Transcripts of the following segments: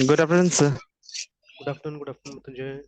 Good afternoon sir. Good afternoon Mrityunjay.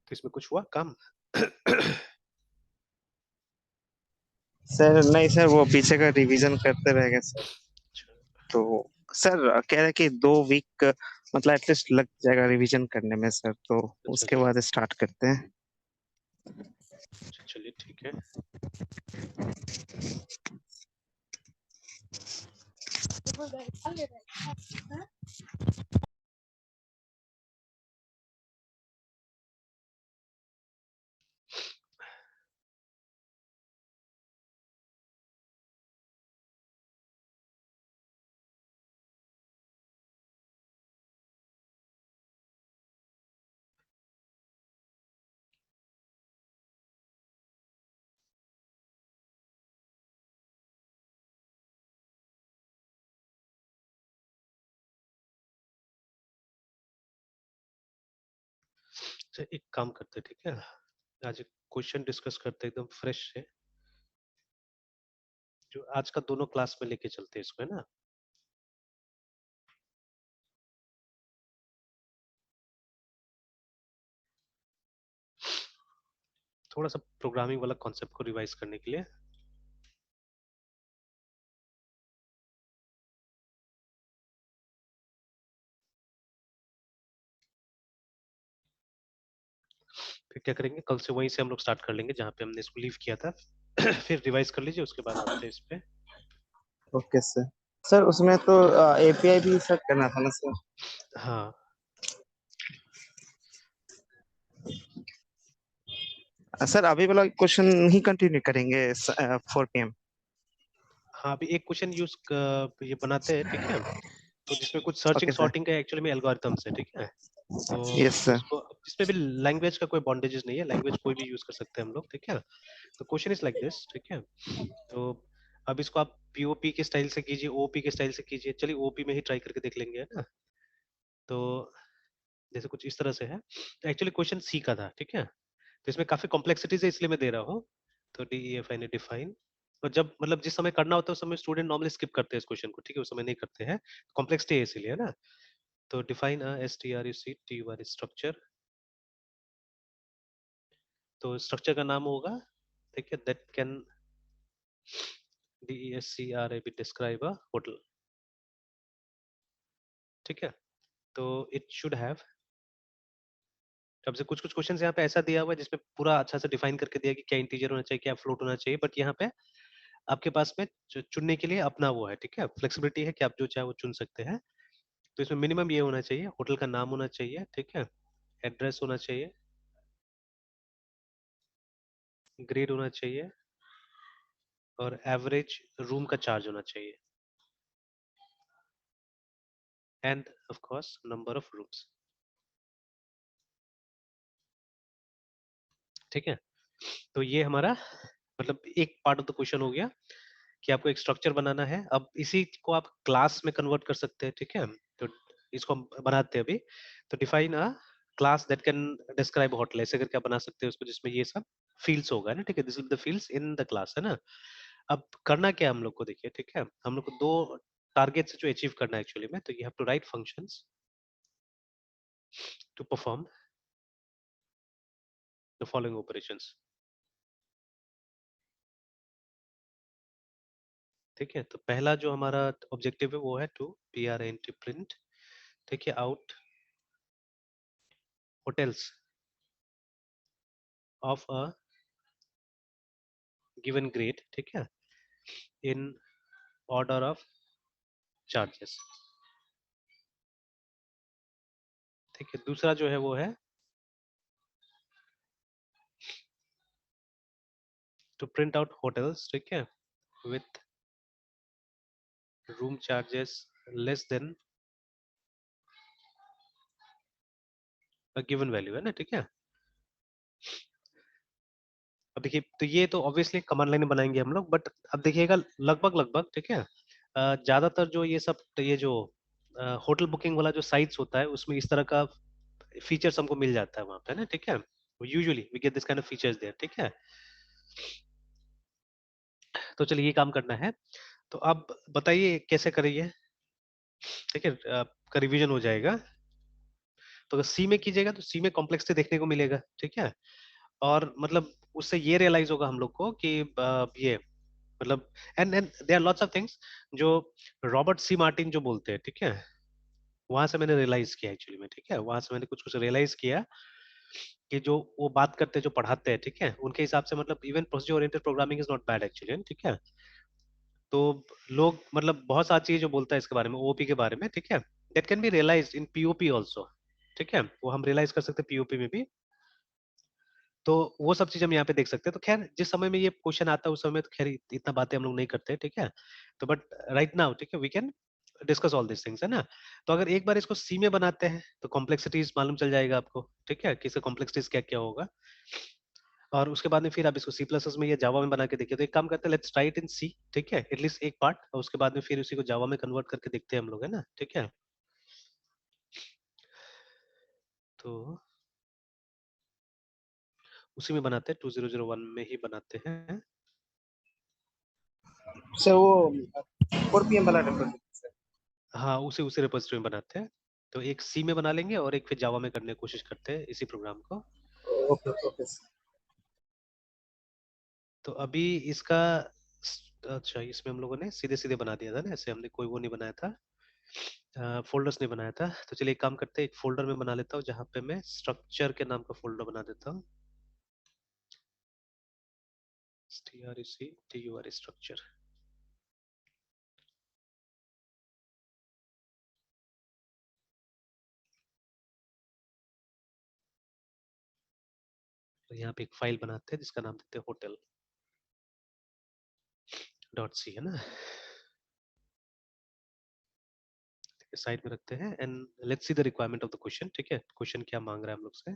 तो इसमें कुछ हुआ काम? सर नहीं सर, वो पीछे का रिवीजन करते रह गए सर। तो सर कह रहे कि 2 वीक मतलब एटलीस्ट लग जाएगा रिवीजन करने में सर, तो अच्छा उसके अच्छा बाद स्टार्ट करते हैं। अच्छा, चलिए ठीक है। अच्छा, एक काम करते हैं, ठीक है। आज एक क्वेश्चन डिस्कस करते हैं एकदम फ्रेश है, जो आज का दोनों क्लास में लेके चलते हैं इसको, है ना। थोड़ा सा प्रोग्रामिंग वाला कॉन्सेप्ट को रिवाइज करने के लिए। फिर क्या करेंगे, कल से वहीं से हम लोग स्टार्ट कर लेंगे जहाँ पे हमने इसको लीव किया था। फिर रिवाइज कर लीजिए, उसके बाद आते हैं इस पे। Okay sir. सर उसमें तो एपीआई भी सेट करना था ना सर। हाँ सर अभी वाला क्वेश्चन ही कंटिन्यू करेंगे 4 PM। हाँ, अभी एक क्वेश्चन ये बनाते हैं, ठीक है। तो जिसमें कुछ सर्चिंग ओके सर। सॉर्टिंग का एक्चुअली में एल्गोरिथम्स है, ठीक है। तो यस सर। इसको, इसमें भी लैंग्वेज का कोई बॉन्डेजेस नहीं है, लैंग्वेज कोई भी यूज कर सकते हैं हम लोग, ठीक है। तो क्वेश्चन इज लाइक दिस, ठीक है। तो अब इसको आप पीओपी के स्टाइल से कीजिए, ओपी के स्टाइल से कीजिए। चलिए ओपी में ही ट्राई करके देख लेंगे, है ना। तो जैसे कुछ इस तरह से है। तो एक्चुअली क्वेश्चन सी का था, ठीक है। तो इसमें काफी कॉम्प्लेक्सिटीज है, इसलिए मैं दे रहा हूँ। तो DEFI ने डिफाइन, और जब मतलब जिस समय करना होता है उस समय स्टूडेंट नॉर्मली स्किप करते हैं इस क्वेश्चन को, ठीक है, उस समय नहीं करते हैं। कॉम्प्लेक्सिटी है इसीलिए, है ना। तो डिफाइन STRUCTUR स्ट्रक्चर। तो स्ट्रक्चर का नाम होगा, ठीक है, that can DESCRAB describe a hotel, ठीक है। तो इट शुड हैव, अब से कुछ कुछ क्वेश्चन यहाँ पे ऐसा दिया हुआ है जिसमें पूरा अच्छा से डिफाइन करके दिया कि क्या इंटीजर होना चाहिए, क्या फ्लोट होना चाहिए, बट यहाँ पे आपके पास में चुनने के लिए अपना वो है, ठीक है, फ्लेक्सिबिलिटी है कि आप जो चाहे वो चुन सकते हैं। तो इसमें मिनिमम ये होना चाहिए, होटल का नाम होना चाहिए, ठीक है, एड्रेस होना चाहिए, ग्रेड होना चाहिए, और एवरेज रूम का चार्ज होना चाहिए, end of course number of rooms, ठीक है। तो ये हमारा मतलब एक पार्ट ऑफ द क्वेश्चन हो गया कि आपको एक स्ट्रक्चर बनाना है। अब इसी को आप क्लास में कन्वर्ट कर सकते हैं, ठीक है। तो इसको हम बनाते हैं अभी। तो define a class that can describe hotel, ऐसे करके आप बना सकते हैं उसको, जिसमें ये सब फील्ड्स होगा ना, ठीक है, this will be the fields in the class, है ना। अब करना क्या है हम लोग को, देखिए, ठीक है, हम लोग को दो टारगेट से जो अचीव करना है एक्चुअली में, तो you have to write functions to perform the following operations. ठीक है, तो पहला जो हमारा ऑब्जेक्टिव है वो है टू print प्रिंट, ठीक है, out hotels of a given grade, ठीक है, इन ऑर्डर ऑफ चार्जेस। ठीक है, दूसरा जो है वो है टू प्रिंट आउट होटल्स, ठीक है, with room charges less than a given value, है ना, ठीक है। अब देखिए, तो ये तो ऑब्वियसली कमांड लाइन बनाएंगे हम लोग, बट अब देखिएगा लगभग लगभग, ठीक है, ज्यादातर जो ये सब, ये जो होटल बुकिंग वाला जो साइट्स होता है उसमें इस तरह का फीचर्स हमको मिल जाता है वहां पे ना, ठीक है, usually we get this kind of features there, ठीक है। तो चलिए ये काम करना है, तो अब बताइए कैसे करिए, ठीक है, आपका रिवीजन हो जाएगा। तो अगर सी में कीजिएगा तो सी में कॉम्प्लेक्सिटी देखने को मिलेगा, ठीक है, और मतलब उससे ये रियलाइज होगा हम लोग को कि ये मतलब and and there are lots of things जो रॉबर्ट सी मार्टिन जो बोलते हैं, ठीक है, वहां से मैंने रियलाइज किया एक्चुअली में, ठीक है, वहां से मैंने कुछ कुछ रियलाइज किया कि जो वो बात करते हैं, जो पढ़ाते हैं, ठीक है, उनके हिसाब से मतलब even procedure oriented programming is not bad actually, ठीक है। तो लोग मतलब बहुत सारी चीजें जो बोलता है इसके बारे में, ओपी के बारे में, ठीक है, that can be realised in POP also, ठीक है, वो हम रियलाइज कर सकते हैं पीओपी में भी। तो वो सब चीज हम यहाँ पे देख सकते हैं। तो खैर जिस समय में ये क्वेश्चन आता है उस समय तो खैर इतना बातें हम लोग नहीं करते, ठीक है, तो बट राइट नाउ, ठीक है, we can discuss all this things, है ना। तो अगर एक बार इसको सी में बनाते हैं तो कॉम्प्लेक्सिटीज मालूम चल जाएगा आपको, ठीक है, कि इसका कॉम्प्लेक्सिटीज क्या क्या होगा, और उसके बाद में फिर आप इसको सी प्लस प्लस में या जावा में बना के देखिए। तो एक काम करते हैं, लेट्स ट्राई इट इन सी, ठीक है, एटलीस्ट एक पार्ट, और उसके बाद में फिर उसी को जावा में कन्वर्ट करके देखते हैं हम लोग, है ना, ठीक है। तो उसी में बनाते हैं, 2001 में ही बनाते हैं। सर वो 4 PM वाला डिफरेंस है। हाँ, उसे उसे रिपोजिटरी में बनाते हैं। तो एक सी में बना लेंगे और एक फिर जावा में करने की कोशिश करते हैं इसी प्रोग्राम को। Okay okay sir. तो अभी इसका अच्छा, इसमें हम लोगों ने सीधे सीधे बना दिया था ना, ऐसे हमने कोई वो नहीं बनाया था, फोल्डर्स नहीं बनाया था। तो चलिए एक काम करते हैं, एक फोल्डर में बना लेता हूँ जहाँ पे मैं स्ट्रक्चर के नाम का फोल्डर बना देता हूँ, strec स्ट्रक्चर। तो यहाँ पे एक फाइल बनाते हैं जिसका नाम देते हैं होटल डॉट सी, है ना, साइड में रखते हैं and let's see the requirement of the question, ठीक है, क्वेश्चन क्या मांग रहा है हम लोग से।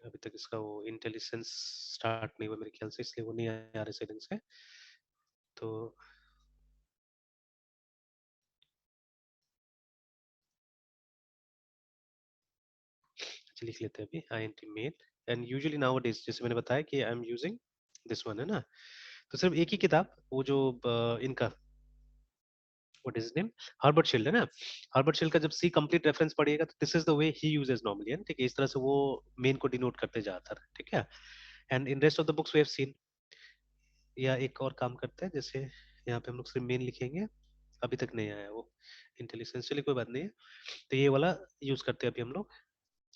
अभी तक इसका वो इंटेलिजेंस स्टार्ट नहीं हुआ मेरे ख्याल से, इसलिए वो नहीं आ रहे सेटिंग्स है। तो लिख लेते हैं अभी int main, and usually now जैसे मैंने बताया कि I am using this one, है ना। तो सिर्फ एक ही किताब, वो जो इनका what is name, Herbert shield, है ना, हर्बर्ट शील्ड का जब सी कंप्लीट रेफरेंस पढ़िएगा तो this is the way he uses normally, है ना, ठीक है, इस तरह से वो मेन को डिनोट करते जाता है, ठीक है। And in rest of the books we have seen, या एक और काम करते हैं, जैसे यहाँ पे हम लोग सिर्फ मेन लिखेंगे, अभी तक नहीं आया वो इंटेलिजेंस, चलिए कोई बात नहीं है। तो ये वाला यूज करते हैं अभी हम लोग।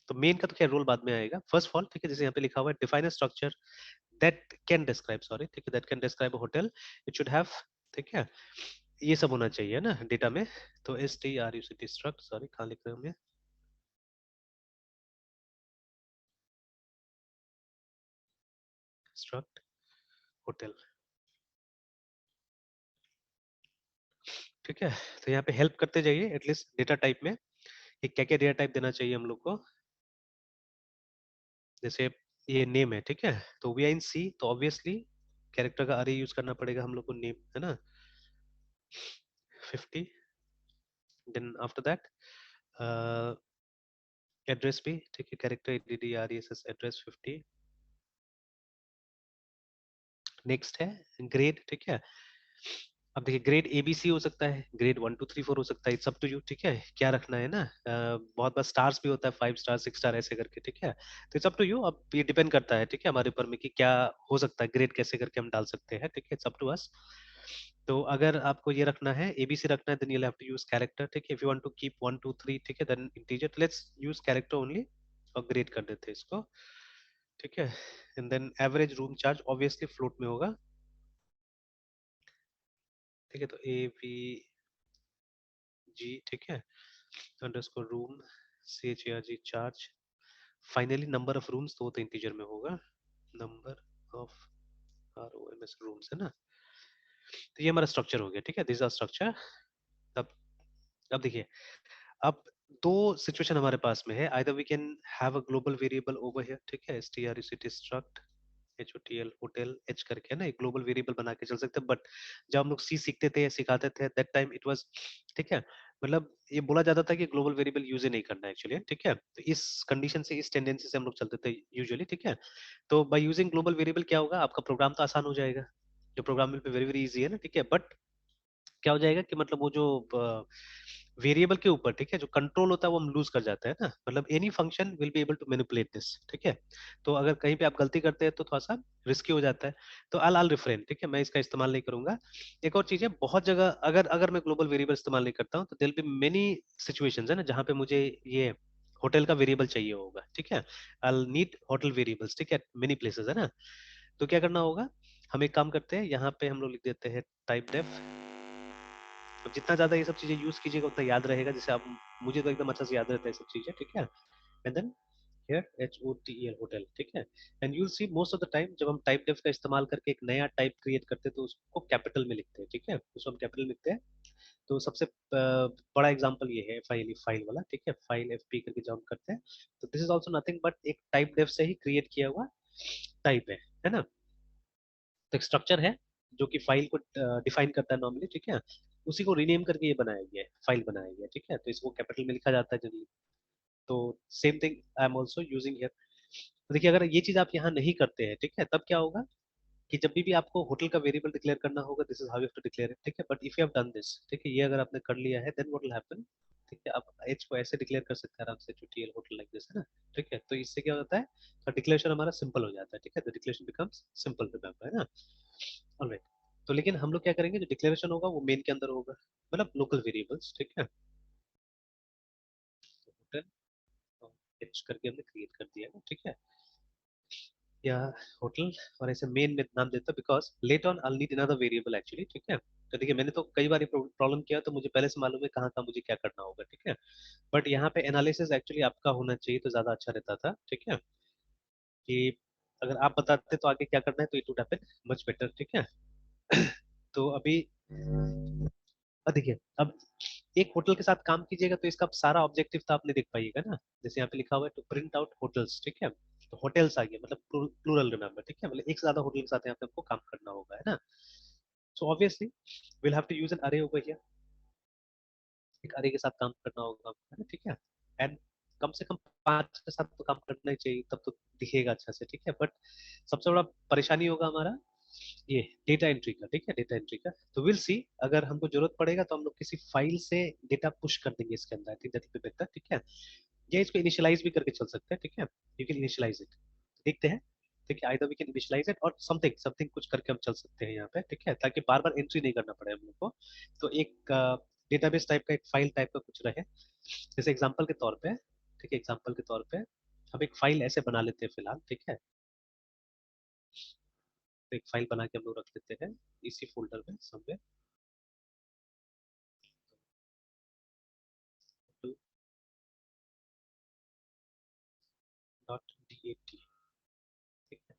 तो मेन का तो क्या रोल बाद में आएगा, फर्स्ट ऑफ ऑल, ठीक है, जैसे यहाँ पे लिखा हुआ है define a structure that can describe, sorry, ठीक है, that can describe a hotel, it should have, ठीक है, ये सब होना चाहिए ना डेटा में। तो struct, सॉरी कहाँ लिख रहे हैं हम, स्ट्रक्ट होटल, ठीक है। तो यहाँ पे हेल्प करते जाइए एटलीस्ट डेटा टाइप में, कि क्या क्या डेटा टाइप देना चाहिए हम लोग को। जैसे ये नेम है, ठीक है, तो वी आर इन सी, तो ऑब्वियसली कैरेक्टर का अरे यूज करना पड़ेगा हम लोग को, नेम, है ना। 50, देन आफ्टर दैट एड्रेस भी, ठीक है, कैरेक्टर ADDRESS एड्रेस 50। नेक्स्ट है ग्रेड, ठीक है। अब देखिए ग्रेड ABC हो सकता है, ग्रेड 1 2 3 4 हो सकता है, इट्स अप टू यू, ठीक है, क्या रखना है ना। बहुत बार स्टार्स भी होता है, 5 स्टार 6 स्टार ऐसे करके, ठीक है। तो इट्स अप टू यू, अब ये डिपेंड करता है, ठीक है, हमारे ऊपर में कि क्या हो सकता है, ग्रेड कैसे करके हम डाल सकते हैं, ठीक है, इट्स अप टू अस। तो अगर आपको ये रखना है, ABC रखना है, then you have to use character, ठीक है। If you want to keep 1 2 3, ठीक है, then integer, let's use character only और ग्रेड कर देते हैं इसको, ठीक है। And then average room charge obviously float में होगा, ठीक है। तो AVG, ठीक है, underscore room CHARG charge. Finally number of rooms तो वो तो इंटीजर में होगा, नंबर ऑफ ROMS रूम्स है ना। तो ये हमारा स्ट्रक्चर हो गया, ठीक है, दिस आर स्ट्रक्चर। अब अब देखिए, अब दो सिचुएशन हमारे पास में है, either we can have a global variable over here, ठीक है, strect struct HOTL hotel H करके, है ना, एक ग्लोबल वेरिएबल बना के चल सकते हैं। बट जब हम लोग C सीखते थे या सिखाते थे, दैट टाइम इट वाज, ठीक है, मतलब ये बोला जाता था कि ग्लोबल वेरिएबल यूज ही नहीं करना एक्चुअली, ठीक है। तो इस कंडीशन से, इस टेंडेंसी से हम लोग चलते थे यूजुअली, ठीक है। तो बाय यूजिंग ग्लोबल वेरिएबल क्या होगा, आपका प्रोग्राम तो आसान हो जाएगा, जो प्रोग्रामिंग पे वेरी वेरी इजी है ना, ठीक है। बट क्या हो जाएगा कि मतलब वो जो वेरिएबल के ऊपर, ठीक है, जो कंट्रोल होता है वो हम लूज कर जाते हैं ना, मतलब any function will be able to manipulate this, ठीक है। तो अगर कहीं पे आप गलती करते हैं तो थोड़ा सा रिस्की हो जाता है। तो I'll रिफ्रेन, ठीक है, मैं इसका इस्तेमाल नहीं करूंगा। एक और चीज है, बहुत जगह अगर अगर मैं ग्लोबल वेरिएबल इस्तेमाल नहीं करता हूँ तो देयर बी मेनी सिचुएशंस है ना, जहाँ पे मुझे ये होटल का वेरिएबल चाहिए होगा, ठीक है। I'll नीड होटल वेरिएबल्स, ठीक है, मेनी प्लेसेस है ना। तो क्या करना होगा, हम एक काम करते हैं, यहाँ पे हम लोग लिख देते हैं टाइप डेफ। तो जितना ज्यादा ये सब चीजें यूज कीजिएगा उतना याद रहेगा, जैसे आप, मुझे तो एकदम अच्छा से याद रहता है सब चीजें, ठीक है। And then here HOTEL hotel, ठीक है। And you will see most of the time जब हम टाइप डेफ का इस्तेमाल करके एक नया टाइप क्रिएट करते हैं तो उसको कैपिटल में लिखते हैं, ठीक है, उसको हम कैपिटल लिखते हैं। तो सबसे बड़ा एग्जांपल ये है फाइल वाला, ठीक है, फाइल FP करके जब हम करते हैं, तो this is also nothing but एक टाइप डेफ से ही क्रिएट किया हुआ टाइप है ना। तो एक स्ट्रक्चर है जो कि फाइल को डिफाइन करता है नॉर्मली, ठीक है। उसी को रीनेम करके ये बनाया गया है, फाइल बनाया गया है, ठीक है। तो इसको कैपिटल में लिखा जाता है जनरली। तो same thing I am also using here. तो देखिए अगर ये चीज आप यहाँ नहीं करते हैं, ठीक है, तब क्या होगा कि जब भी आपको होटल का वेरिएबल डिक्लेयर करना होगा, this is how you have to declare it, ठीक है। But if you have done this, ठीक है, ये अगर आपने कर लिया है, देन व्हाट विल हैपन, ठीक है, आप एच को ऐसे डिक्लेयर कर सकते हैं आराम से, HOTL होटल लाइक दिस, है ना, ठीक है। तो इससे क्या होता है, तो डिक्लेरेशन हमारा सिंपल हो जाता है, ठीक है, the declaration becomes simple, remember, है ना। ऑलराइट। तो लेकिन हम लोग क्या करेंगे, जो डिक्लेरेशन होगा वो मेन के अंदर होगा, मतलब लोकल वेरिएबल्स, ठीक है। होटल एच करके हमने क्रिएट कर दिया है, ठीक है, या होटल, और ऐसे मेन में नाम देता because late on I need another variable actually, ठीक है। तो देखिए मैंने तो कई बार प्रॉब्लम किया, तो मुझे पहले से मालूम है कहाँ कहाँ मुझे क्या करना होगा, ठीक है। बट यहाँ पे एनालिसिस एक्चुअली आपका होना चाहिए तो ज्यादा अच्छा रहता था, ठीक है, कि अगर आप बताते तो आगे क्या करना है तो it would happen much better, ठीक है। तो अभी देखिए, अब एक होटल के साथ काम कीजिएगा तो इसका सारा ऑब्जेक्टिव तो आप नहीं देख पाइएगा ना। जैसे यहाँ पे लिखा हुआ है टू प्रिंट आउट होटल्स, ठीक है, तो होटल्स आ गया, मतलब प्लूरल, रिमेंबर, ठीक है, मतलब एक से ज्यादा होटल के साथ यहाँ पे आपको काम करना होगा, है ना। So obviously will have to use an array over here, एक अरे के साथ काम करना होगा आपको, है ना, ठीक है। एंड कम से कम 5 के साथ तो काम करना ही चाहिए, तब तो दिखेगा अच्छा से, ठीक है। बट सबसे बड़ा परेशानी होगा हमारा ये डेटा एंट्री का, ठीक है, डेटा एंट्री का। तो विल सी, अगर हमको जरूरत पड़ेगा तो हम लोग किसी फाइल से डेटा पुश कर देंगे इसके अंदर, I think that will be better, ठीक है। या इसको इनिशियलाइज भी करके चल सकते हैं, ठीक है, यू कैन इनिशियलाइज इट, देखते हैं, ठीक है, either we can initialise it और समथिंग समथिंग कुछ करके हम चल सकते हैं यहाँ पे, ठीक है, ताकि बार बार एंट्री नहीं करना पड़े हम लोग को। तो एक डेटाबेस टाइप का, एक फाइल टाइप का कुछ रहे, जैसे एग्जांपल के तौर पे, ठीक है, एग्जांपल के तौर पे हम एक फाइल ऐसे बना लेते हैं फिलहाल, ठीक है। तो एक फाइल बना के हम लोग रख लेते हैं इसी फोल्डर में समवेयर, .dat, ठीक है।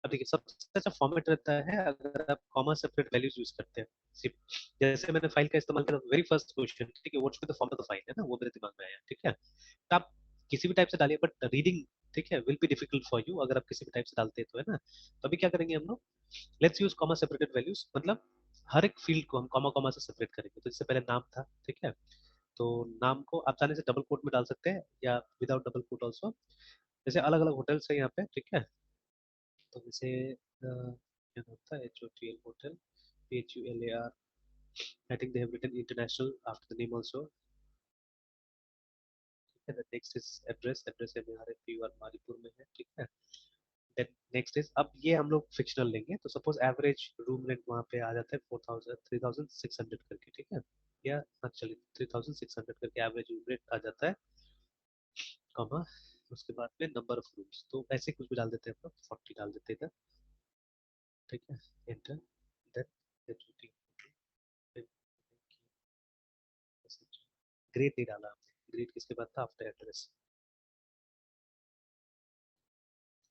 अब देखिए सबसे अच्छा फॉर्मेट रहता है अगर आप कॉमा सेपरेट वैल्यूज यूज करते हैं, सिर्फ जैसे मैंने फाइल का इस्तेमाल किया, वेरी फर्स्ट क्वेश्चन, ठीक है, what should be the format of the file, है ना, वो मेरे दिमाग में आया, ठीक है। तो आप किसी भी टाइप से डालिए, बट रीडिंग, ठीक है, will be difficult for you अगर आप किसी भी टाइप से डालते हैं तो, है ना। तो अभी क्या करेंगे हम लोग, let's use comma separated values, मतलब हर एक फील्ड को हम कॉमा कॉमा से सेपरेट करेंगे। तो इससे पहले नाम था, ठीक है, तो नाम को आप चाहने से डबल कोट में डाल सकते हैं या विदाउट डबल कोट ऑल्सो। जैसे अलग अलग होटल्स है यहाँ पे, ठीक है, तो जैसे क्या नाम था, HOTL hotel, HULAR, I think they have written international after the name also. Next is address, address है बिहार एमपी और मारीपुर में है, ठीक है। देन नेक्स्ट इज, अब ये हम लोग फिक्शनल लेंगे, तो सपोज एवरेज रूम रेंट वहाँ पे आ जाता है 3600 करके, ठीक है, या हाँ चलिए 3600 करके एवरेज रूम रेंट आ जाता है, कॉमा, उसके बाद में नंबर ऑफ रूम्स, तो ऐसे कुछ भी डाल देते हैं हम लोग, 40 डाल देते हैं इधर, ठीक है, एंटर, देन ग्रेड नहीं डाला आपने, ग्रेड किसके बाद था, आफ्टर एड्रेस,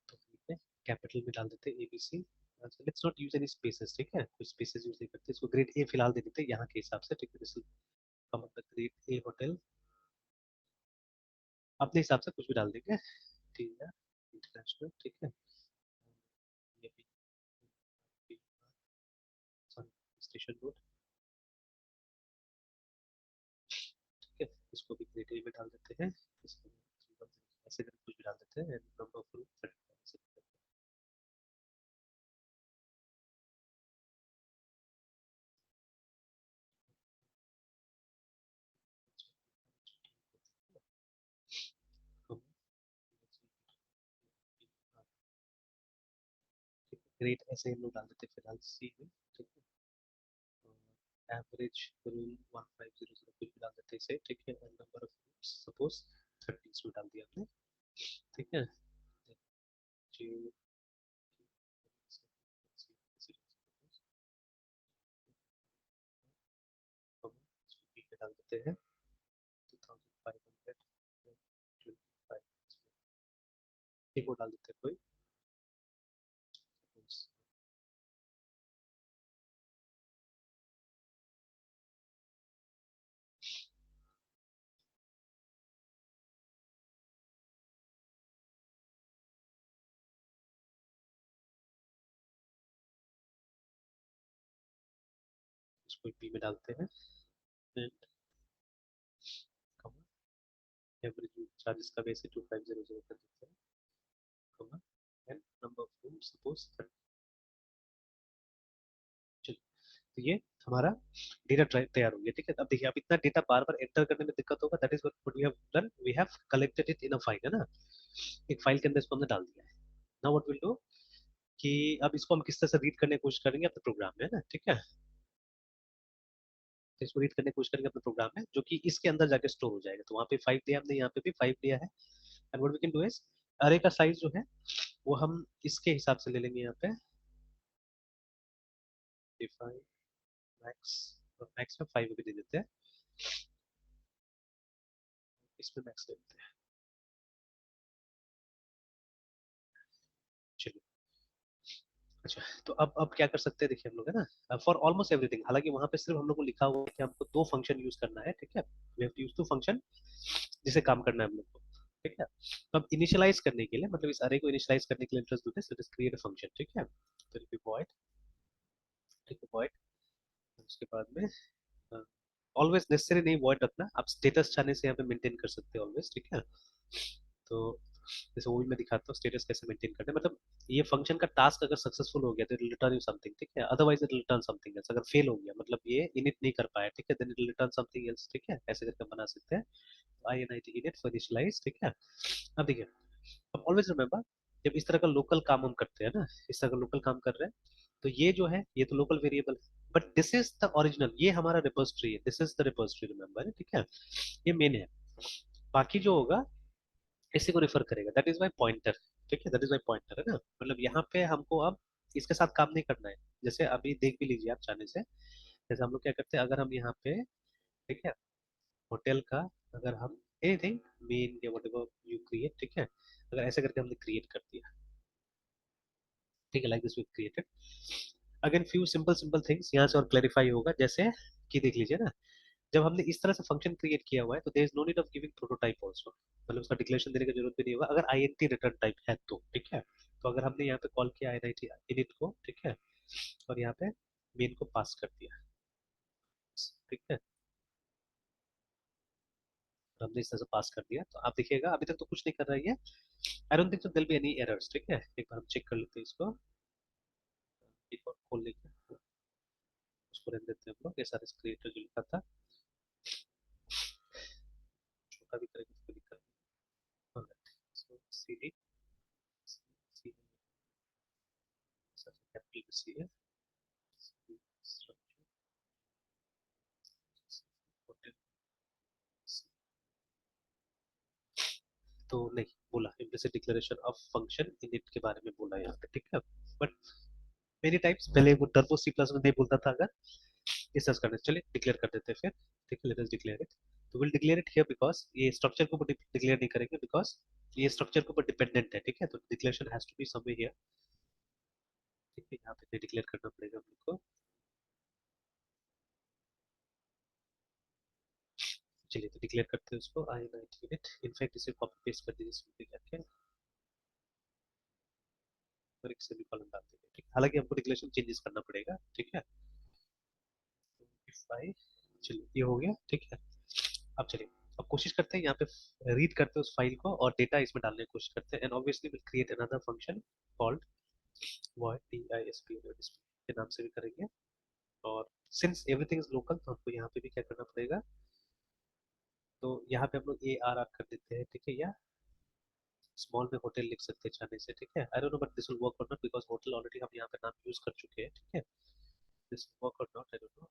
तो ठीक है, कैपिटल में डाल देते हैं ABC। Let's not use any spaces, ठीक है, कुछ स्पेसेस यूज नहीं करते, इसको ग्रेड ए फिलहाल दे देते हैं यहाँ के हिसाब से, ठीक है, this will come up the grade A hotel, अपने हिसाब से कुछ भी डाल देंगे, ठीक है, इंटरनेशनल, ठीक है, ये भी स्टेशन रोड, ठीक है, इसको भी ग्रेड ए में डाल देते हैं, इसको ऐसे करके कुछ भी डाल देते हैं, नंबर ऑफ रूम, ग्रेड ऐसे हम लोग डाल देते हैं फिलहाल सी में, ठीक है, एवरेज रूम 1500 कुछ भी डाल देते हैं इसे, ठीक है, नंबर ऑफ रूम्स सपोज 30 इसमें डाल दिया हमने, ठीक है, जी, हम इसको पे डाल देते हैं 2525, एक और डाल देते हैं कोई, इसको बी में डालते हैं, एंड एवरेज चार्जेस का वैसे 2500 कर देते हैं, कमा, and number of room suppose 30। तो ये हमारा डेटा तैयार हो गया, ठीक है। अब देखिए, अब इतना डेटा बार बार एंटर करने में दिक्कत होगा, that is what we have done, we have collected it in a file, है ना, एक फाइल के अंदर इसको हमने डाल दिया है। नाउ व्हाट विल डू, कि अब इसको हम किस तरह से रीड करने की कोशिश करेंगे अपने प्रोग्राम में, है ना, ठीक है, तो इसको रीड करने की कोशिश करेंगे अपने प्रोग्राम में, जो कि इसके अंदर जाके स्टोर हो जाएगा, तो वहाँ पे 5 दिया हमने, यहाँ पे भी 5 दिया है, and what we can do is, array का साइज जो है वो हम इसके हिसाब से ले लेंगे, यहाँ पे डिफाइन मैक्स, मैक्स में 5 भी दे देते हैं, इसमें मैक्स दे देते हैं, चलिए। अच्छा, तो अब क्या कर सकते हैं, देखिए हम लोग, है ना, फॉर ऑलमोस्ट एवरीथिंग, हालांकि वहां पे सिर्फ हम लोग को लिखा हुआ है कि हमको दो फंक्शन यूज करना है, ठीक है, we have to use two function जिसे काम करना है हम लोग को, ठीक है। तो अब इनिशियलाइज करने के लिए, मतलब इस अरे को इनिशियलाइज करने के लिए इंटरेस्ट देते हैं, let us create a function, ठीक है, तो बी वॉइड, ठीक है, वॉइड, उसके बाद में ऑलवेज नेसेसरी नहीं वॉइड रखना, आप स्टेटस चाहने से यहाँ पे मेंटेन कर सकते हैं ऑलवेज, ठीक है, तो जैसे वो भी मैं दिखाता हूँ स्टेटस कैसे मेंटेन करना है, मतलब ये फंक्शन का टास्क अगर सक्सेसफुल हो गया तो इट रिटर्न यू समथिंग, ठीक है, otherwise it return something else, अगर फेल हो गया मतलब ये इनिट नहीं कर पाया, ठीक है, then it return something else, ठीक है, ऐसे करके बना सकते हैं, INIT इनिट फॉर इनिशियलाइज, ठीक है। अब देखिए, अब ऑलवेज रिमेंबर, जब इस तरह का लोकल काम हम करते हैं ना, इस तरह का लोकल काम कर रहे हैं, तो ये जो है ये तो लोकल वेरिएबल है, but this is the original, ये हमारा रिपोजिटरी है, this is the repository, remember, ठीक है, ये मेन है, बाकी जो होगा इसी को रिफर करेगा, दैट इज माई पॉइंटर, ठीक है, दैट इज माई पॉइंटर, है ना, मतलब यहाँ पे हमको अब इसके साथ काम नहीं करना है, जैसे अभी देख भी लीजिए आप चाहने से, जैसे हम लोग क्या करते हैं, अगर हम यहाँ पे, ठीक है, होटल का, अगर हम एनीथिंग मेन या व्हाटएवर यू क्रिएट, ठीक है, अगर ऐसे करके हमने क्रिएट कर दिया, ठीक है, like this we created, again few simple simple things यहाँ से और क्लैरिफाई होगा, जैसे कि देख लीजिए ना, जब हमने इस तरह से फंक्शन क्रिएट किया हुआ है तो there is no need of giving prototype also, मतलब उसका डिक्लेरेशन देने की जरूरत भी नहीं होगा, अगर INT रिटर्न टाइप है तो, ठीक है, तो अगर हमने यहाँ पे कॉल किया INIT init को, ठीक है, और यहाँ पे मेन को पास कर दिया, ठीक है, हमने इस तरह से पास कर दिया। तो आप देखिएगा अभी तक तो कुछ नहीं कर रहा है ये, I don't think so there be any errors, ठीक है। एक बार हम चेक कर लेते हैं इसको, एक बार खोल लेते हैं, उसको रहने देते हैं हम लोग, एसआरएस क्रिएटर जो लिखा था, छोटा भी करेंगे तो कोई दिक्कत नहीं। सो सीडी सी कैपिटल सी है, तो नहीं बोला implicit declaration of function init के बारे में बोला यहाँ पे, ठीक है। बट मेनी टाइम्स पहले वो टर्बो सी प्लस में नहीं बोलता था, अगर ये सर्च करने चलिए डिक्लेयर कर देते हैं फिर, ठीक है, लेट अस डिक्लेयर इट। तो will declare it here because ये स्ट्रक्चर के ऊपर डिक्लेयर नहीं करेंगे, बिकॉज ये स्ट्रक्चर के ऊपर डिपेंडेंट है, ठीक है। तो declaration has to be somewhere here, ठीक है, यहाँ पे डिक्लेयर करना पड़ेगा हम लोग को। चलिए तो डिक्लेयर करते हैं उसको, आई 90 यूनिट, इनफैक्ट इसे कॉपी पेस्ट कर दीजिए इसमें जाके और एक सेमीकोलन डाल देंगे, ठीक है। हालांकि हमको डिक्लेरेशन चेंजेस करना पड़ेगा, ठीक है। फाइल, चलिए ये हो गया, ठीक है। अब चलिए, अब कोशिश करते हैं यहाँ पे रीड करते हैं उस फाइल को और डेटा इसमें डालने की कोशिश करते हैं, and obviously will create another function called void disp के नाम से भी करेंगे। और सिंस एवरीथिंग इज लोकल तो हमको यहाँ पे भी क्या करना पड़ेगा, तो यहाँ पे हम लोग ए आर आर कर देते हैं, ठीक है, या स्मॉल में होटल लिख सकते हैं चाहने से, ठीक है। I don't know but this will work और नॉट, बिकॉज होटल ऑलरेडी हम यहाँ पे नाम यूज कर चुके हैं, ठीक है। दिस वर्क और नॉट, आई डोंट नो,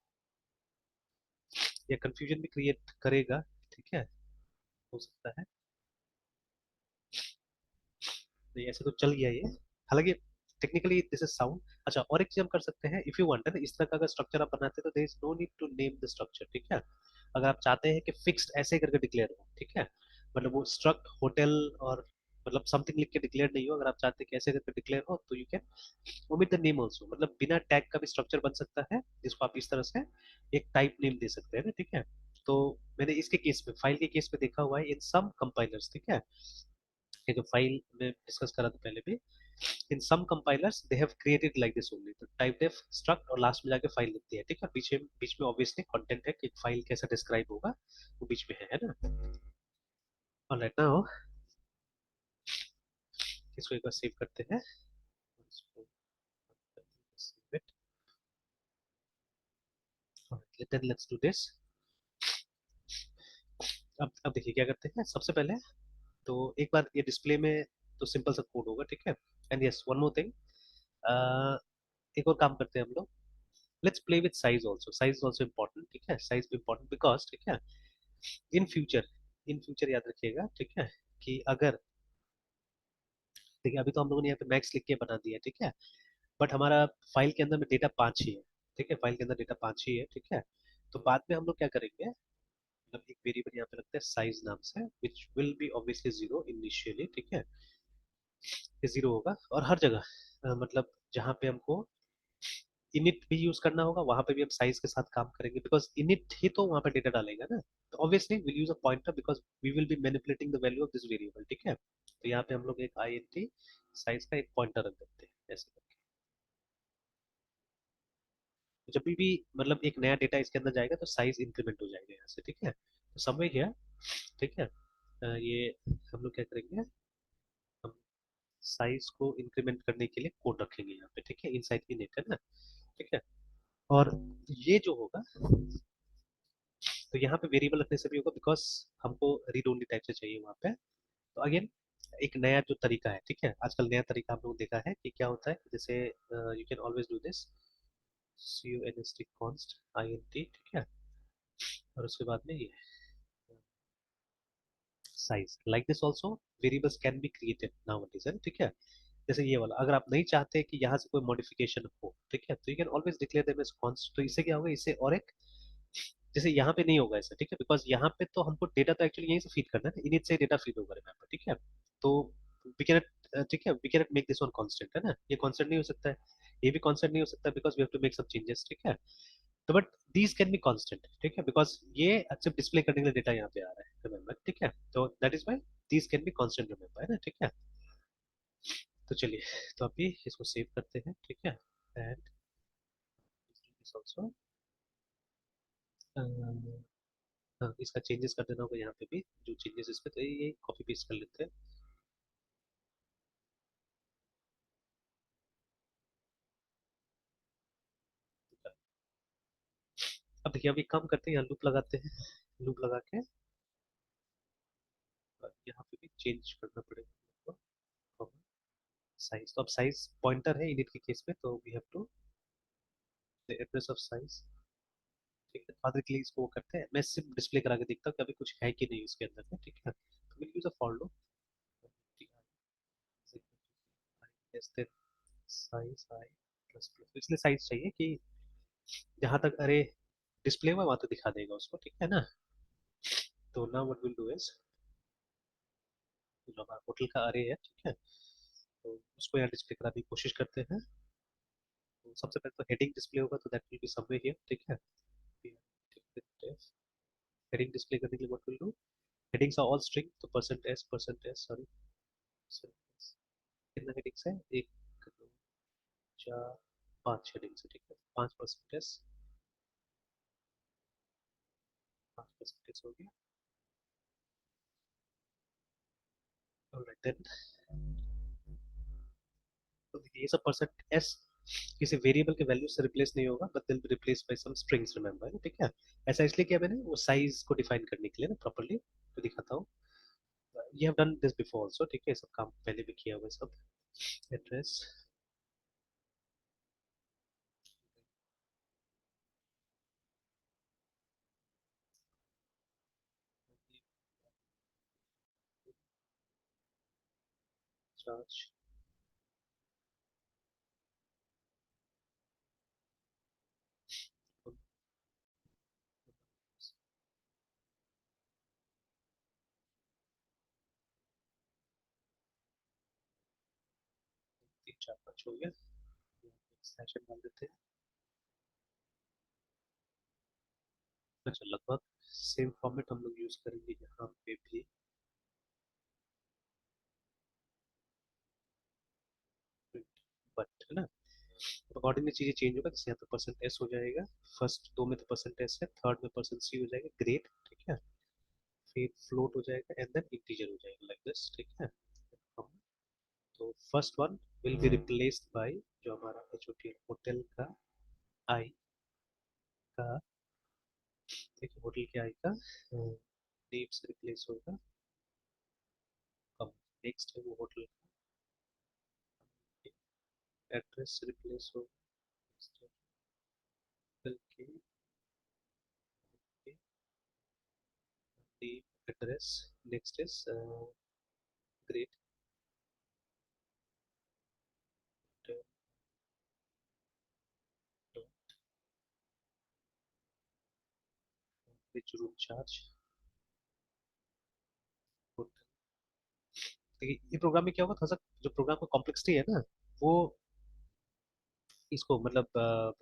या कंफ्यूजन भी क्रिएट करेगा, ठीक है, हो सकता है। नहीं ऐसे तो चल गया ये, हालांकि टेक्निकली दिस इज साउंड। अच्छा और एक चीज हम कर सकते हैं, इफ यू वांट है ना, इस तरह का अगर स्ट्रक्चर आप बनाते हैं तो there is no need to name the structure, ठीक है। अगर आप चाहते हैं कि फिक्स्ड ऐसे करके डिक्लेयर हो, ठीक है, मतलब वो स्ट्रक्ट होटल और मतलब समथिंग लिख के डिक्लेयर नहीं हो, अगर आप चाहते हैं कि ऐसे करके डिक्लेयर हो तो you can omit the name also, मतलब बिना टैग का भी स्ट्रक्चर बन सकता है, जिसको आप इस तरह से एक टाइप नेम दे सकते हैं ना, ठीक है। तो मैंने इसके केस में, फाइल के केस में देखा हुआ है इन सम कंपाइलर्स, ठीक है, ये जो फाइल में डिस्कस करा था पहले भी, in some compilers they have created like this only, तो type def struct और लास्ट में जाके फाइल लिखती है, ठीक है। पीछे बीच में ऑब्वियसली कंटेंट है कि फाइल कैसा डिस्क्राइब होगा, वो बीच में है ना। ऑलराइट नाउ इसको एक बार सेव करते हैं, इसको save it, then let's do this। अब देखिए क्या करते हैं सबसे पहले, तो एक बार ये डिस्प्ले में तो सिंपल सा कोड होगा, ठीक है। And yes one more thing, एक और काम करते हैं हम लोग, let's play with size also, size is also important, ठीक है। साइज भी इंपॉर्टेंट बिकॉज, ठीक है, इन फ्यूचर, इन फ्यूचर याद रखिएगा, ठीक है, कि अगर देखिए अभी तो हम लोगों ने यहाँ पे मैक्स लिख के बना दिया है, ठीक है, बट हमारा फाइल के अंदर में डेटा 5 ही है, ठीक है, फाइल के अंदर डेटा 5 ही है, ठीक है। तो बाद में हम लोग क्या करेंगे, मतलब एक वेरिएबल यहाँ पे रखते हैं साइज नाम से, which will be obviously zero initially, ठीक है, ये जीरो होगा और हर जगह मतलब जहाँ पे हमको इनिट भी यूज करना होगा वहां पे भी हम साइज के साथ काम करेंगे, बिकॉज इनिट ही तो वहां पे डेटा डालेगा ना। तो obviously will use a pointer because we will be manipulating the value of this variable, ठीक है। तो यहाँ पे हम लोग एक INT साइज का एक पॉइंटर रख देते हैं ऐसे करके, तो जब भी मतलब एक नया डेटा इसके अंदर जाएगा तो साइज इंक्रीमेंट हो जाएगा यहाँ से, ठीक है। तो समझ गया, ठीक है। ये हम लोग क्या करेंगे, हम साइज को इंक्रीमेंट करने के लिए कोड रखेंगे यहाँ पे, ठीक है, इनसाइड इनिट है ना, ठीक है। और ये जो होगा, तो यहाँ पे वेरिएबल रखने से भी होगा बिकॉज हमको रीड ओनली टाइप से चाहिए वहाँ पे। तो अगेन एक नया जो तरीका है, ठीक है, आजकल नया तरीका हम लोग देखा है कि क्या होता है, जैसे you can always do this CONST const INT, ठीक है, और उसके बाद में ये size like this also variables can be created nowadays है, ठीक है। जैसे ये वाला अगर आप नहीं चाहते कि यहाँ से कोई मॉडिफिकेशन हो, ठीक है, तो you can always declare them as const. तो इससे क्या होगा, इससे और एक, जैसे यहाँ पे नहीं होगा ऐसा, ठीक है, बिकॉज यहाँ पे तो हमको डेटा तो एक्चुअली यहीं से फीड करना है, इनिट से डेटा फीड होगा रिमेंबर, ठीक है। तो वी कैन, ठीक है, we can make this one constant है ना, ये कांस्टेंट नहीं हो सकता है, ये भी कांस्टेंट नहीं हो सकता because we have to make some changes, ठीक है। तो but these can be constant, ठीक है, बिकॉज ये सिर्फ डिस्प्ले करने के लिए डेटा यहाँ पे आ रहा है रिमेंबर, ठीक है। तो that is why these can be constant remember, है ना, ठीक है। तो चलिए, तो अभी इसको सेव करते हैं, ठीक है, एंड ऑल्सो, हाँ इसका चेंजेस कर देना होगा यहाँ पे भी, जो चेंजेस इस पे थे ये कॉपी पेस्ट कर लेते हैं। अब देखिए अब एक काम करते हैं, यहाँ लूप लगाते हैं, लूप लगा के यहाँ पे भी चेंज करना पड़ेगा साइज। तो अब साइज पॉइंटर है इनिट के केस में, तो we have to the address of size. ठीक है, फादर के लिए इसको वो करते हैं, मैं सिर्फ डिस्प्ले करा के देखता हूँ कि अभी कुछ है कि नहीं उसके अंदर में। ठीक है, तो will use a for loop, size I plus plus, इसलिए साइज चाहिए कि जहां तक अरे डिस्प्ले हुआ वहां तक दिखा देगा उसको, ठीक है ना। तो now what will do is, जो हमारा होटल का अरे है, ठीक है, तो उसको यहाँ डिस्प्ले कराने की कोशिश करते हैं। तो सबसे पहले तो हेडिंग डिस्प्ले होगा, तो that will be somewhere here, ठीक है। हेडिंग डिस्प्ले करने के लिए what will do, headings are all string, तो परसेंट एस सॉरी, कितना हेडिंग्स है, एक दो चार पांच हेडिंग्स है, ठीक है, 5% एस, 5% हो गया। ऑलराइट देन, तो ये सब परसेंट एस किसी वेरिएबल के वैल्यू से रिप्लेस नहीं होगा, but will be replace by some strings, remember, ठीक है। ऐसा इसलिए किया मैंने वो साइज को डिफाइन करने के लिए ना प्रॉपर्ली, तो दिखाता हूँ। ये have done this before also, ठीक है, सब काम पहले भी किया हुआ है सब। एड्रेस चार्ज, 3 4 5 हो गया, सेशन डाल देते हैं। अच्छा, लगभग सेम फॉर्मेट हम लोग यूज करेंगे यहाँ पे भी, बट है ना, अकॉर्डिंगली चीजें चेंज होगा, जैसे यहाँ पे परसेंट एस हो जाएगा, फर्स्ट दो में तो परसेंट एस है, थर्ड में परसेंट सी हो जाएगा, ग्रेट, ठीक है, फिर फ्लोट हो जाएगा एंड देन इंटीजर हो जाएगा, लाइक दिस, ठीक है। तो first one will be replaced by जो हमारा एच ओ टी होटल का आई का, देखिए होटल के आई का नेम से रिप्लेस होगा। अब नेक्स्ट है वो होटल का एड्रेस से रिप्लेस होगा, होटल के name address, next is great, room charge, देखिए ये प्रोग्राम में क्या होगा, थोड़ा सा जो प्रोग्राम का कॉम्प्लेक्सिटी है ना, वो इसको मतलब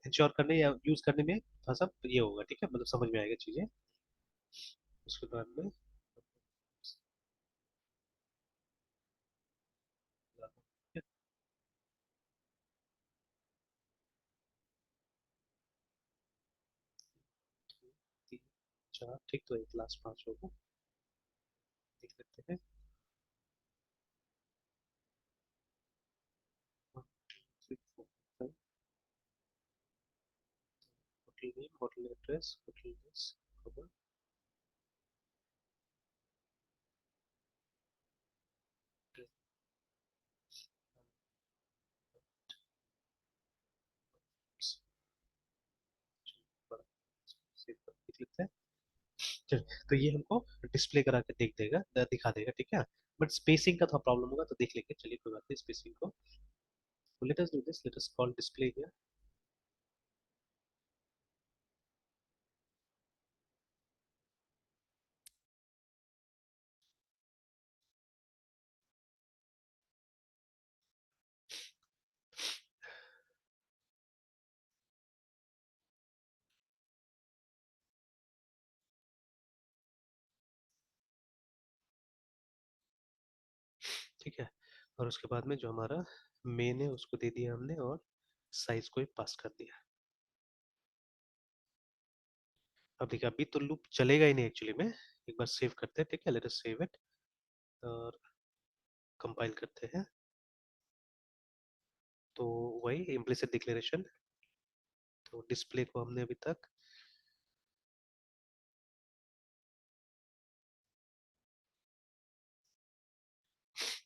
इंश्योर करने या यूज करने में थोड़ा सा ये होगा, ठीक है, मतलब समझ में आएगा चीजें। उसके बाद में 3 4, ठीक, तो एक लास्ट 5 होगा, देख लेते हैं। 1 2 3 4 5, hotel name, hotel address, hotel this, खबर, देख लेते हैं। चलिए, तो ये हमको डिस्प्ले करा के देख देगा, दिखा देगा, ठीक है। बट स्पेसिंग का थोड़ा प्रॉब्लम होगा, तो देख लेंगे, चलिए कोई बात नहीं स्पेसिंग को। Let us do this, let us call display here. ठीक है, और उसके बाद में जो हमारा मेन है उसको दे दिया हमने, और साइज को ही पास कर दिया। अब देखिए अभी तो लूप चलेगा ही नहीं एक्चुअली में, एक बार सेव करते हैं, ठीक है, लेट अस सेव इट और कंपाइल करते हैं। तो वही इम्प्लिसिट डिक्लेरेशन, तो डिस्प्ले को हमने अभी तक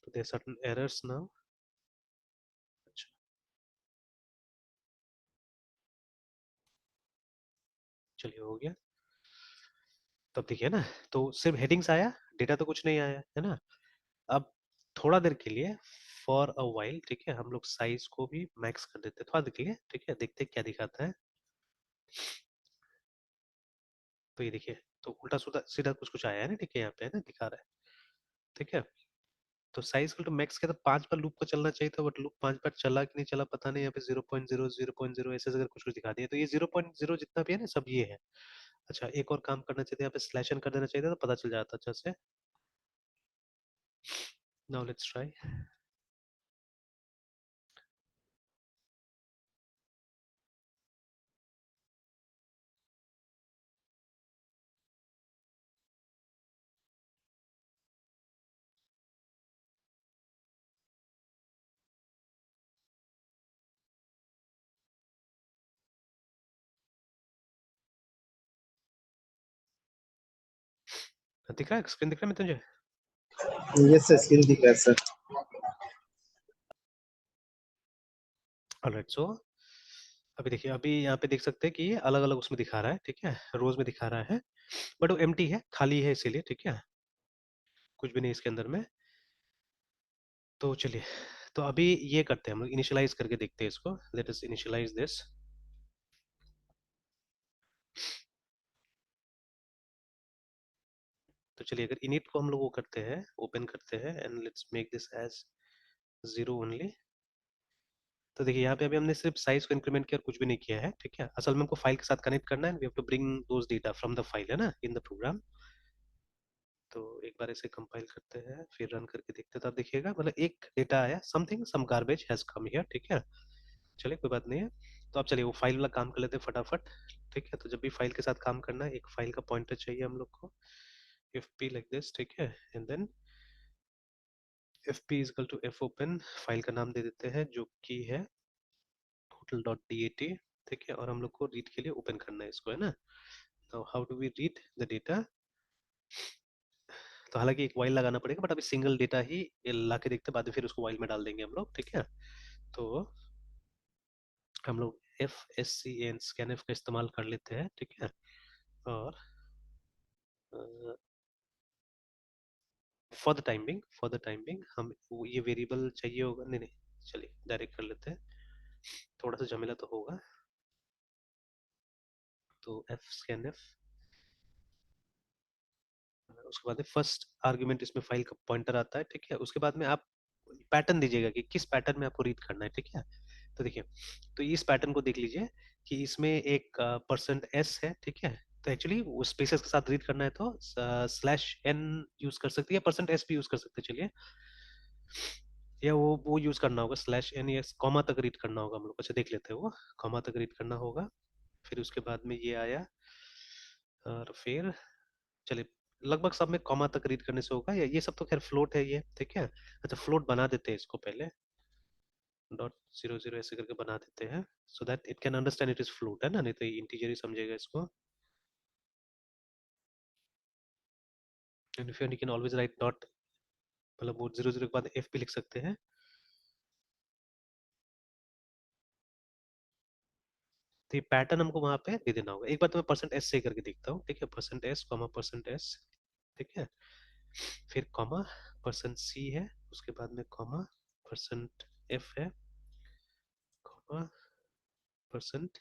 तो देयर सर्टेन एरर्स नाउ। अच्छा, चलिए हो गया। तब देखिए ना, तो सिर्फ हेडिंग्स आया, डेटा तो कुछ नहीं आया है ना। अब थोड़ा देर के लिए, फॉर अ वाइल, ठीक है, हम लोग साइज को भी मैक्स कर देते हैं थोड़ा देर के लिए, ठीक है, देखते हैं क्या दिखाता है। तो ये देखिए, तो उल्टा सीधा सीधा कुछ कुछ आया है ना, ठीक है, यहाँ पे है ना दिखा रहा है, ठीक है। तो साइज को तो मैक्स के तो 5 बार लूप को चलना चाहिए था, बट लूप 5 बार चला कि नहीं चला पता नहीं, यहाँ पे 0.0 0.0 ऐसे अगर कुछ कुछ दिखा दिया, तो ये 0.0 जितना भी है ना सब ये है। अच्छा, एक और काम करना चाहिए था, यहाँ पे स्लैश एन कर देना चाहिए था, तो पता चल जाता अच्छा से। Now let's try. दिख रहा है, स्क्रीन दिख रहा है मैं तुझे? यस सर, स्क्रीन दिख रहा है सर। ऑलराइट, सो अभी देखिए, अभी यहाँ पे देख सकते हैं कि ये अलग अलग उसमें दिखा रहा है, ठीक है, रोज में दिखा रहा है, बट वो एम्प्टी है, खाली है इसीलिए, ठीक है, कुछ भी नहीं इसके अंदर में। तो चलिए, तो अभी ये करते हैं हम लोग, इनिशियलाइज करके देखते हैं इसको, लेट अस इनिशियलाइज दिस। तो चलिए, अगर इनिट को हम लोग वो करते हैं, ओपन करते हैं, and let's make this as 0 only. तो देखिए यहाँ पे अभी हमने सिर्फ साइज को इंक्रीमेंट किया और कुछ भी नहीं किया है, ठीक है। असल में हमको फाइल के साथ कनेक्ट करना है, we have to bring those data from the file, है ना, इन द प्रोग्राम। तो एक बार इसे कंपाइल करते हैं, फिर रन करके देखते हैं, तो आप देखिएगा मतलब एक डेटा आया, something some garbage has come here, ठीक है। चलिए कोई बात नहीं है। तो अब चलिए वो फाइल वाला काम कर लेते हैं फटाफट, ठीक है। तो जब भी फाइल के साथ काम करना है, एक फाइल का पॉइंटर चाहिए हम लोग को, एफ पी लाइक दिस, ठीक है, and then F P equal to F open, file का नाम दे देते हैं जो कि है hotel dot D A T, ठीक है, और हम लोग को रीड के लिए ओपन करना है इसको, है ना। Now how do we read the data? तो हालांकि एक वाइल लगाना पड़ेगा, बट अभी सिंगल डेटा ही ला के देखते, बाद में फिर उसको वाइल में डाल देंगे हम लोग, ठीक है। तो हम लोग F S C N scan F का इस्तेमाल कर लेते हैं, ठीक है। और फॉर द टाइम बिंग हम ये वेरिएबल चाहिए होगा, नहीं नहीं, चलिए डायरेक्ट कर लेते हैं, थोड़ा सा झमेला तो होगा। तो एफ स्कैन एफ, उसके बाद में फर्स्ट आर्गुमेंट इसमें फाइल का पॉइंटर आता है, ठीक है। उसके बाद में आप पैटर्न दीजिएगा कि किस पैटर्न में आपको रीड करना है, ठीक है। तो देखिए, तो इस पैटर्न को देख लीजिए कि इसमें एक परसेंट एस है, ठीक है। तो एक्चुअली वो स्पेसेस के साथ रीड करना है तो स्लैश एन यूज कर सकते हैं, परसेंट एस भी यूज कर सकते हैं, चलिए, या वो यूज करना होगा स्लैश एन या कॉमा तक रीड करना होगा हम लोग को। अच्छा देख लेते हैं, वो कॉमा तक रीड करना होगा। फिर उसके बाद में ये आया, और फिर चलिए, लगभग सब में कॉमा तक रीड करने से होगा, या ये सब तो खैर फ्लोट है ये, ठीक है। अच्छा, फ्लोट बना देते हैं इसको पहले, डॉट 00 ऐसे करके बना देते हैं, so that it can understand it is float, है ना, नहीं तो ये इंटीजर ही समझेगा इसको। एंड फिर you can always right dot, मतलब वो 00 के बाद एफ भी लिख सकते हैं। तो ये पैटर्न हमको वहां पे दे देना होगा। एक बार तो मैं परसेंट एस से करके देखता हूँ, ठीक है, percent S comma percent S, ठीक है, फिर कॉमा परसेंट सी है, उसके बाद में कॉमा परसेंट एफ है, कॉमा परसेंट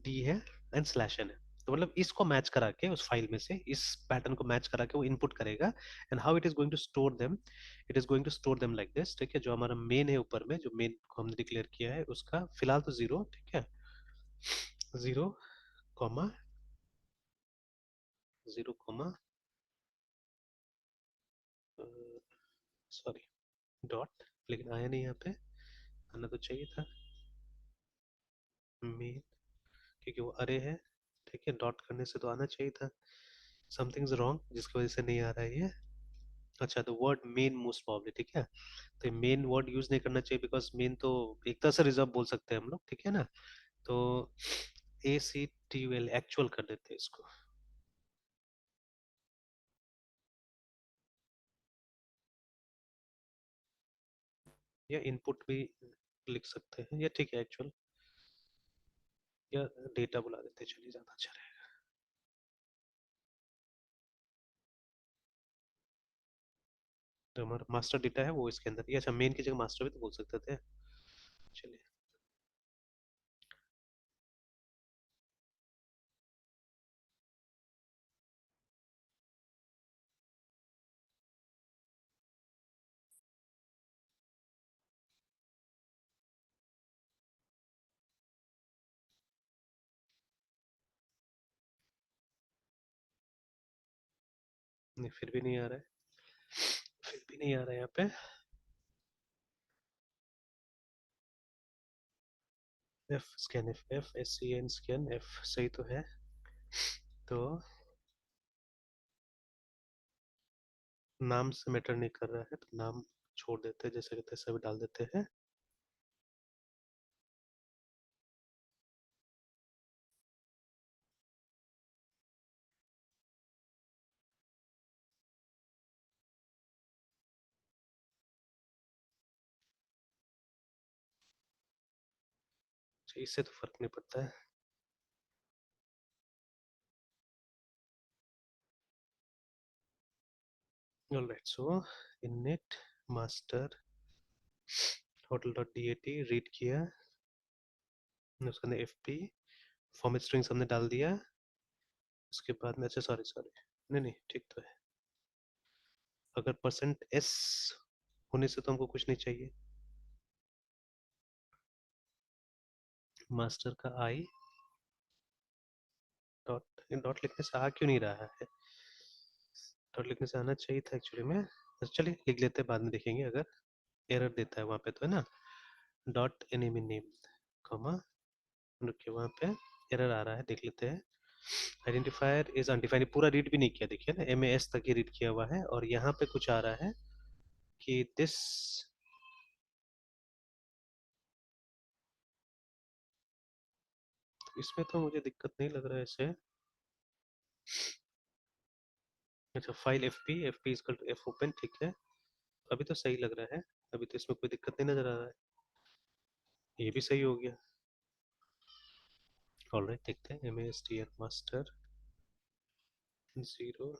डी है, एंड स्लैश एन है। तो मतलब इसको मैच करा के उस फाइल में से इस पैटर्न को मैच करा के वो इनपुट करेगा, and how it is going to store them, it is going to store them like this, ठीक है। जो हमारा मेन है ऊपर में, जो मेन को हमने डिक्लेयर किया है उसका फिलहाल तो जीरो, ठीक है, zero comma, zero comma, sorry, dot, लेकिन आया नहीं यहाँ पे, आना तो चाहिए था मेन, क्योंकि वो अरे है, ठीक है, डॉट करने से तो आना चाहिए था, समथिंग इज रॉन्ग जिसकी वजह से नहीं आ रहा है ये। अच्छा, तो वर्ड मेन मोस्ट प्रॉब्ली, ठीक है, तो मेन वर्ड यूज नहीं करना चाहिए बिकॉज मेन तो एक तरह से रिजर्व बोल सकते हैं हम लोग, ठीक है ना। तो ACTUL एक्चुअल कर देते हैं इसको, या इनपुट भी लिख सकते हैं, या ठीक है एक्चुअल, या डेटा बुला देते हैं, चलिए ज्यादा अच्छा रहेगा। तो हमारा मास्टर डेटा है वो इसके अंदर, ये अच्छा मेन की जगह मास्टर भी तो बोल सकते थे, चलिए। नहीं, फिर भी नहीं आ रहा है, फिर भी नहीं आ रहा है यहाँ पे। F scan, F SCN scan F सही तो है, तो नाम से मैटर नहीं कर रहा है, तो नाम छोड़ देते हैं, जैसे कि तैसे भी डाल देते हैं। इससे तो फर्क नहीं पड़ता है। Alright, so init master hotel dot DAT read किया, उसके अंदर FP फॉर्मेट स्ट्रिंग्स हमने डाल दिया, उसके बाद में, अच्छा सॉरी सॉरी, नहीं नहीं ठीक तो है, अगर %s होने से तो हमको कुछ नहीं चाहिए, मास्टर का I डॉट, डॉट लिखने से आ क्यों नहीं रहा है, डॉट लिखने से आना चाहिए था एक्चुअली में, तो चलिए लिख लेते हैं, बाद में देखेंगे अगर एरर देता है वहां पे तो, है ना। डॉट एनिमी नेम कॉमा, रुकिए वहां पे एरर आ रहा है, देख लेते हैं। आइडेंटिफायर इज अनडिफाइंड, पूरा रीड भी नहीं किया, देखिए ना, MAS तक ही रीड किया हुआ है, और यहाँ पे कुछ आ रहा है कि दिस, इसमें तो मुझे दिक्कत नहीं लग रहा है इसे। अच्छा, file FP equal to F open, ठीक है, अभी तो सही लग रहा है, अभी तो इसमें कोई दिक्कत नहीं नजर आ रहा है, ये भी सही हो गया। ऑलराइट, देखते हैं MASTR मास्टर 0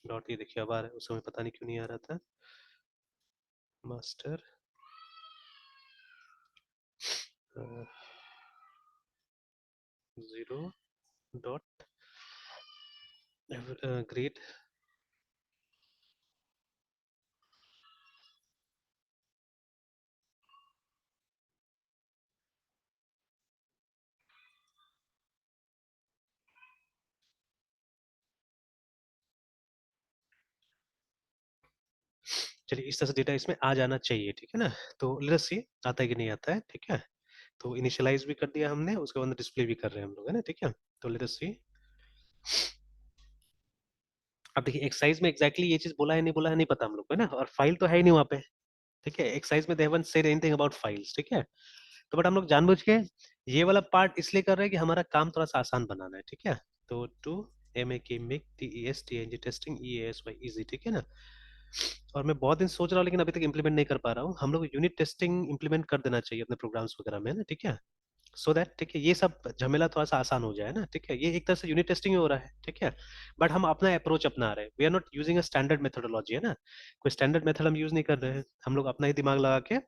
डॉट, ये देखिए अब आ रहा है, उस समय पता नहीं क्यों नहीं आ रहा था, मास्टर 0 डॉट ग्रेड। चलिए, इस तरह से डेटा इसमें आ जाना चाहिए, ठीक है ना। तो लेट्स सी आता है कि नहीं आता है, ठीक है। तो इनिशियलाइज भी कर दिया हमने, उसके बाद डिस्प्ले भी कर रहे हैं हम लोग, है ना, ठीक है। तो लेट्स सी, अब देखिए एक्सरसाइज में एग्जैक्टली ये चीज बोला है नहीं बोला है नहीं पता हम लोग को, है ना, और फाइल तो है ही नहीं वहाँ पे, ठीक है, एक्सरसाइज में they haven't said anything about files, ठीक है। तो बट हम लोग जानबूझ के ये वाला पार्ट इसलिए कर रहे हैं कि हमारा काम थोड़ा सा आसान बनाना है, ठीक है। तो to make TESTNG testing EASY easy, ठीक है ना। और मैं बहुत दिन सोच रहा हूँ लेकिन अभी तक इम्प्लीमेंट नहीं कर पा रहा हूँ, हम लोग यूनिट टेस्टिंग इम्प्लीमेंट कर देना चाहिए अपने प्रोग्राम्स वगैरह में, है ना, ठीक है। सो दैट, ठीक है, ये सब झमेला थोड़ा सा आसान हो जाए ना, ठीक है, ये एक तरह से यूनिट टेस्टिंग हो रहा है, ठीक है। बट हम अपना अप्रोच अपना रहे हैं, we are not using a standard methodology, है ना, कोई स्टैंडर्ड मेथड हम यूज नहीं कर रहे हैं, हम लोग अपना ही दिमाग लगा के